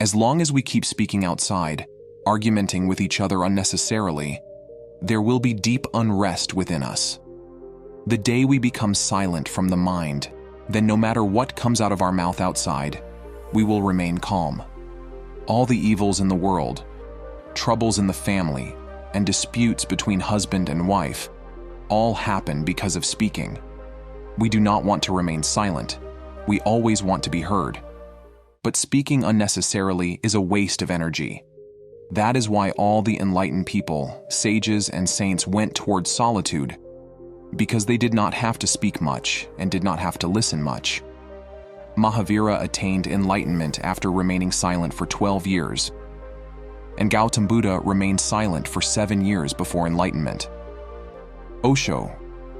As long as we keep speaking outside, argumenting with each other unnecessarily, there will be deep unrest within us. The day we become silent from the mind, then no matter what comes out of our mouth outside, we will remain calm. All the evils in the world, troubles in the family, and disputes between husband and wife all happen because of speaking. We do not want to remain silent. We always want to be heard. But speaking unnecessarily is a waste of energy. That is why all the enlightened people, sages and saints went towards solitude, because they did not have to speak much and did not have to listen much. Mahavira attained enlightenment after remaining silent for 12 years, and Gautam Buddha remained silent for 7 years before enlightenment. Osho,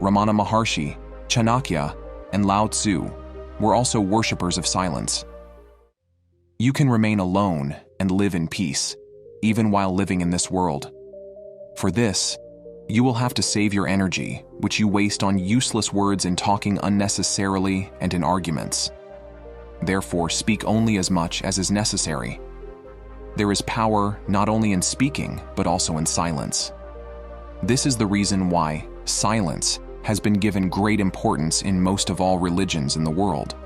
Ramana Maharshi, Chanakya, and Lao Tzu were also worshippers of silence. You can remain alone and live in peace, even while living in this world. For this, you will have to save your energy, which you waste on useless words and talking unnecessarily and in arguments. Therefore, speak only as much as is necessary. There is power not only in speaking, but also in silence. This is the reason why silence has been given great importance in most of all religions in the world.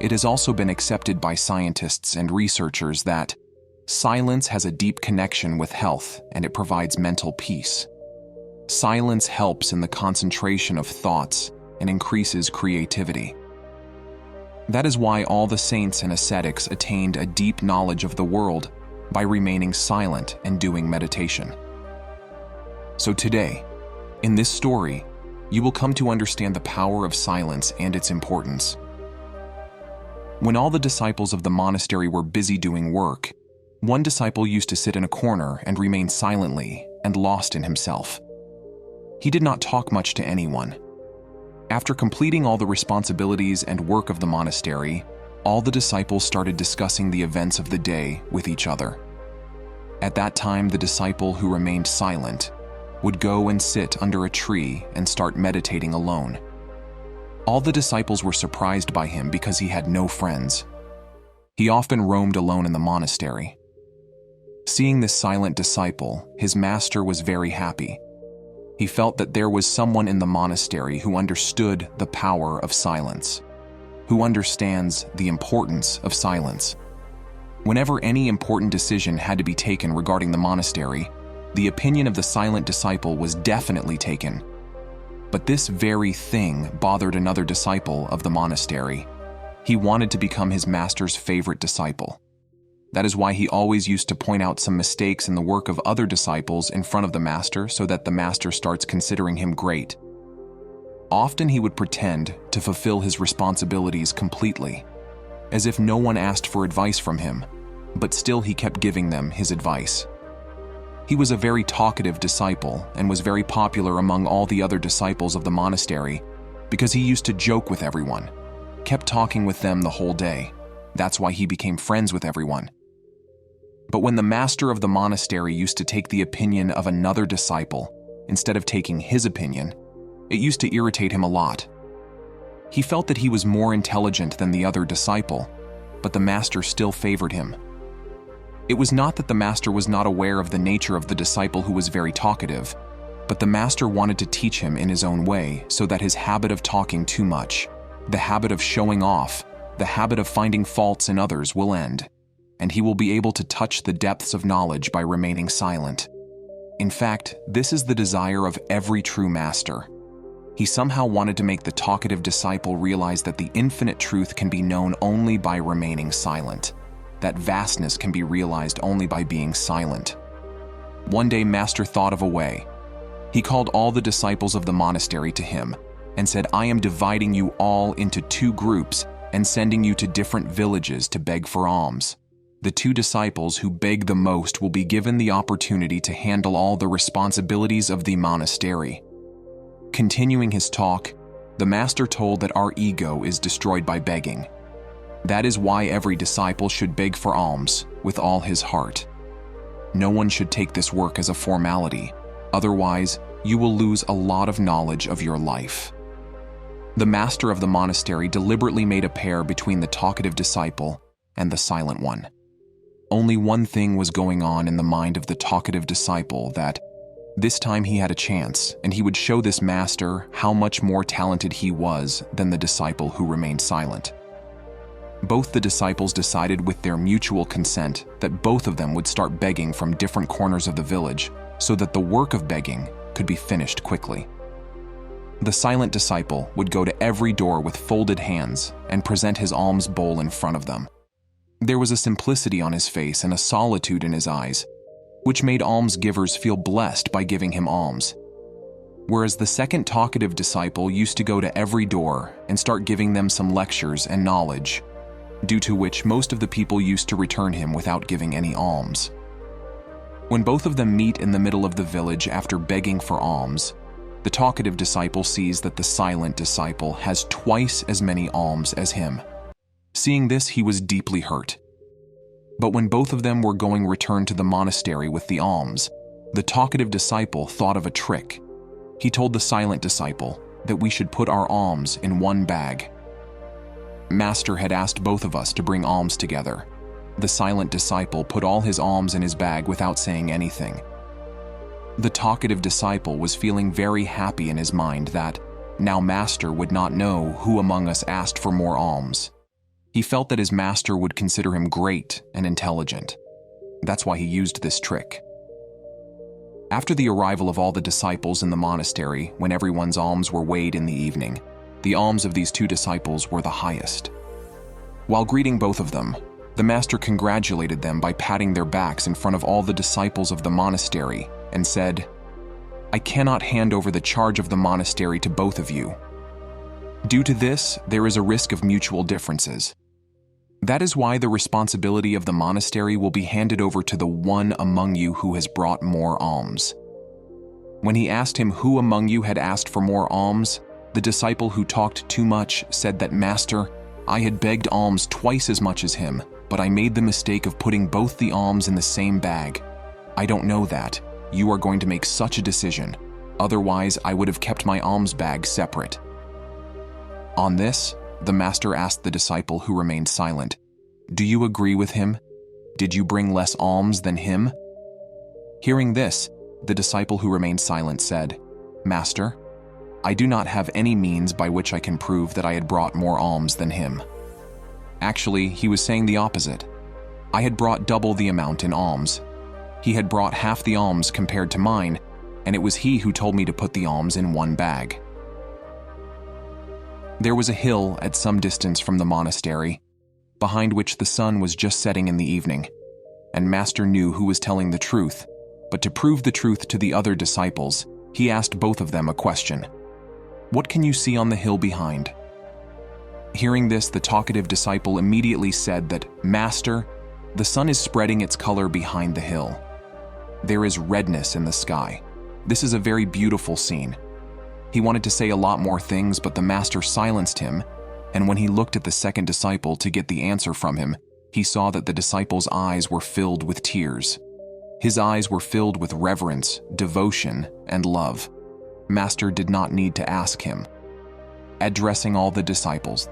It has also been accepted by scientists and researchers that silence has a deep connection with health and it provides mental peace. Silence helps in the concentration of thoughts and increases creativity. That is why all the saints and ascetics attained a deep knowledge of the world by remaining silent and doing meditation. So today, in this story, you will come to understand the power of silence and its importance. When all the disciples of the monastery were busy doing work, one disciple used to sit in a corner and remain silently and lost in himself. He did not talk much to anyone. After completing all the responsibilities and work of the monastery, all the disciples started discussing the events of the day with each other. At that time, the disciple who remained silent would go and sit under a tree and start meditating alone. All the disciples were surprised by him because he had no friends. He often roamed alone in the monastery. Seeing this silent disciple, his master was very happy. He felt that there was someone in the monastery who understood the power of silence, who understands the importance of silence. Whenever any important decision had to be taken regarding the monastery, the opinion of the silent disciple was definitely taken. But this very thing bothered another disciple of the monastery. He wanted to become his master's favorite disciple. That is why he always used to point out some mistakes in the work of other disciples in front of the master so that the master starts considering him great. Often he would pretend to fulfill his responsibilities completely, as if no one asked for advice from him, but still he kept giving them his advice. He was a very talkative disciple and was very popular among all the other disciples of the monastery because he used to joke with everyone, kept talking with them the whole day. That's why he became friends with everyone. But when the master of the monastery used to take the opinion of another disciple instead of taking his opinion, it used to irritate him a lot. He felt that he was more intelligent than the other disciple, but the master still favored him. It was not that the master was not aware of the nature of the disciple who was very talkative, but the master wanted to teach him in his own way so that his habit of talking too much, the habit of showing off, the habit of finding faults in others will end, and he will be able to touch the depths of knowledge by remaining silent. In fact, this is the desire of every true master. He somehow wanted to make the talkative disciple realize that the infinite truth can be known only by remaining silent. That vastness can be realized only by being silent. One day, Master thought of a way. He called all the disciples of the monastery to him and said, "I am dividing you all into 2 groups and sending you to different villages to beg for alms. The 2 disciples who beg the most will be given the opportunity to handle all the responsibilities of the monastery." Continuing his talk, the master told that our ego is destroyed by begging. That is why every disciple should beg for alms with all his heart. No one should take this work as a formality, otherwise you will lose a lot of knowledge of your life. The master of the monastery deliberately made a pair between the talkative disciple and the silent one. Only one thing was going on in the mind of the talkative disciple, that this time he had a chance, and he would show this master how much more talented he was than the disciple who remained silent. Both the disciples decided with their mutual consent that both of them would start begging from different corners of the village so that the work of begging could be finished quickly. The silent disciple would go to every door with folded hands and present his alms bowl in front of them. There was a simplicity on his face and a solitude in his eyes, which made alms givers feel blessed by giving him alms. Whereas the second talkative disciple used to go to every door and start giving them some lectures and knowledge, due to which most of the people used to return him without giving any alms. When both of them meet in the middle of the village after begging for alms, the talkative disciple sees that the silent disciple has twice as many alms as him. Seeing this, he was deeply hurt. But when both of them were going return to the monastery with the alms, the talkative disciple thought of a trick. He told the silent disciple that we should put our alms in one bag. Master had asked both of us to bring alms together. The silent disciple put all his alms in his bag without saying anything. The talkative disciple was feeling very happy in his mind that now Master would not know who among us asked for more alms. He felt that his master would consider him great and intelligent. That's why he used this trick. After the arrival of all the disciples in the monastery, when everyone's alms were weighed in the evening, the alms of these two disciples were the highest. While greeting both of them, the master congratulated them by patting their backs in front of all the disciples of the monastery and said, "I cannot hand over the charge of the monastery to both of you. Due to this, there is a risk of mutual differences. That is why the responsibility of the monastery will be handed over to the one among you who has brought more alms." When he asked him who among you had asked for more alms, the disciple who talked too much said that, "Master, I had begged alms twice as much as him, but I made the mistake of putting both the alms in the same bag. I don't know that. You are going to make such a decision. Otherwise, I would have kept my alms bag separate." On this, the master asked the disciple who remained silent, "Do you agree with him? Did you bring less alms than him?" Hearing this, the disciple who remained silent said, "Master, I do not have any means by which I can prove that I had brought more alms than him." Actually, he was saying the opposite. I had brought double the amount in alms. He had brought half the alms compared to mine, and it was he who told me to put the alms in one bag. There was a hill at some distance from the monastery, behind which the sun was just setting in the evening, and Master knew who was telling the truth, but to prove the truth to the other disciples, he asked both of them a question. "What can you see on the hill behind?" Hearing this, the talkative disciple immediately said that, "Master, the sun is spreading its color behind the hill. There is redness in the sky. This is a very beautiful scene." He wanted to say a lot more things, but the master silenced him, and when he looked at the second disciple to get the answer from him, he saw that the disciple's eyes were filled with tears. His eyes were filled with reverence, devotion, and love. Master did not need to ask him. Addressing all the disciples,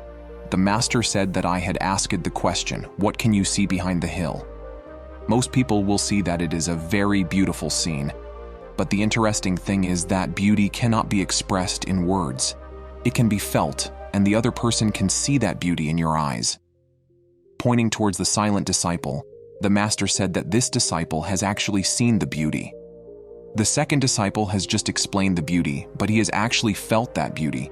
the master said that I had asked the question, "What can you see behind the hill?" Most people will see that it is a very beautiful scene, but the interesting thing is that beauty cannot be expressed in words. It can be felt, and the other person can see that beauty in your eyes. Pointing towards the silent disciple, the master said that this disciple has actually seen the beauty. The second disciple has just explained the beauty, but he has actually felt that beauty.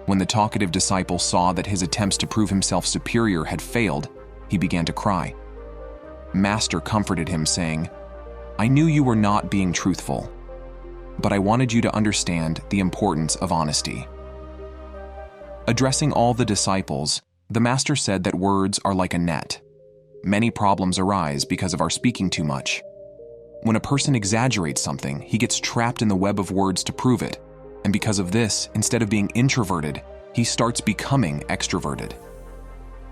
When the talkative disciple saw that his attempts to prove himself superior had failed, he began to cry. Master comforted him, saying, "I knew you were not being truthful, but I wanted you to understand the importance of honesty." Addressing all the disciples, the master said that words are like a net. Many problems arise because of our speaking too much. When a person exaggerates something, he gets trapped in the web of words to prove it, and because of this, instead of being introverted, he starts becoming extroverted.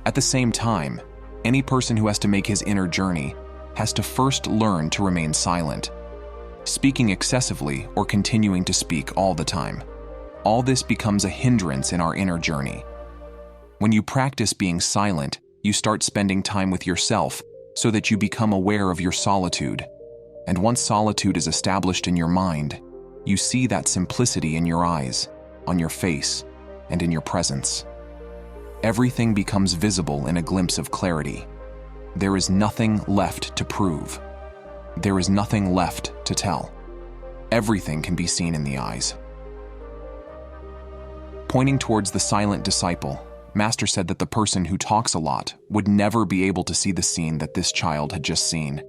At the same time, any person who has to make his inner journey has to first learn to remain silent. Speaking excessively or continuing to speak all the time, all this becomes a hindrance in our inner journey. When you practice being silent, you start spending time with yourself so that you become aware of your solitude. And once solitude is established in your mind, you see that simplicity in your eyes, on your face, and in your presence. Everything becomes visible in a glimpse of clarity. There is nothing left to prove. There is nothing left to tell. Everything can be seen in the eyes. Pointing towards the silent disciple, Master said that the person who talks a lot would never be able to see the scene that this child had just seen.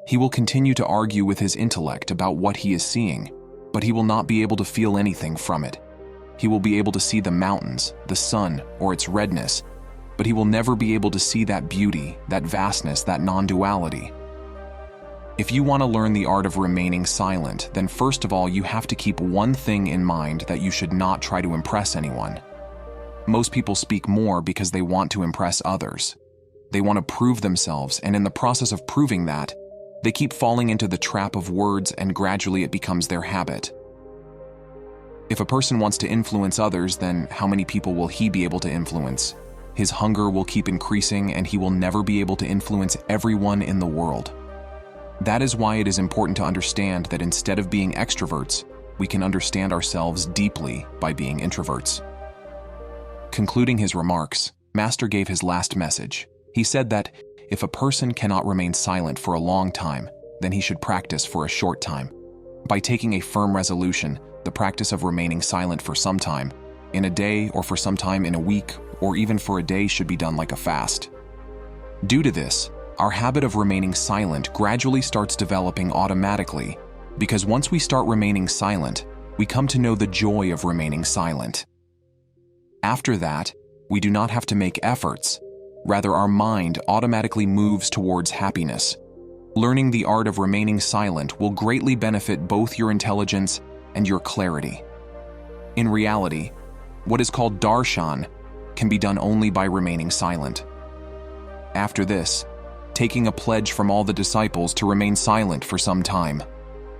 He will continue to argue with his intellect about what he is seeing, but he will not be able to feel anything from it. He will be able to see the mountains, the sun, or its redness, but he will never be able to see that beauty, that vastness, that non-duality. If you want to learn the art of remaining silent, then first of all, you have to keep one thing in mind, that you should not try to impress anyone. Most people speak more because they want to impress others. They want to prove themselves, and in the process of proving that, they keep falling into the trap of words, and gradually it becomes their habit. If a person wants to influence others, then how many people will he be able to influence? His hunger will keep increasing, and he will never be able to influence everyone in the world. That is why it is important to understand that instead of being extroverts, we can understand ourselves deeply by being introverts. Concluding his remarks, Master gave his last message. He said that if a person cannot remain silent for a long time, then he should practice for a short time. By taking a firm resolution, the practice of remaining silent for some time, in a day or for some time in a week, or even for a day, should be done like a fast. Due to this, our habit of remaining silent gradually starts developing automatically, because once we start remaining silent, we come to know the joy of remaining silent. After that, we do not have to make efforts. Rather, our mind automatically moves towards happiness. Learning the art of remaining silent will greatly benefit both your intelligence and your clarity. In reality, what is called darshan can be done only by remaining silent. After this, taking a pledge from all the disciples to remain silent for some time,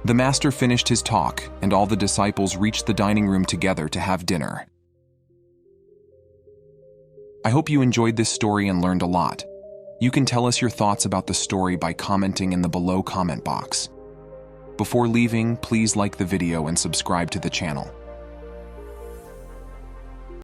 the Master finished his talk, and all the disciples reached the dining room together to have dinner. I hope you enjoyed this story and learned a lot. You can tell us your thoughts about the story by commenting in the below comment box. Before leaving, please like the video and subscribe to the channel.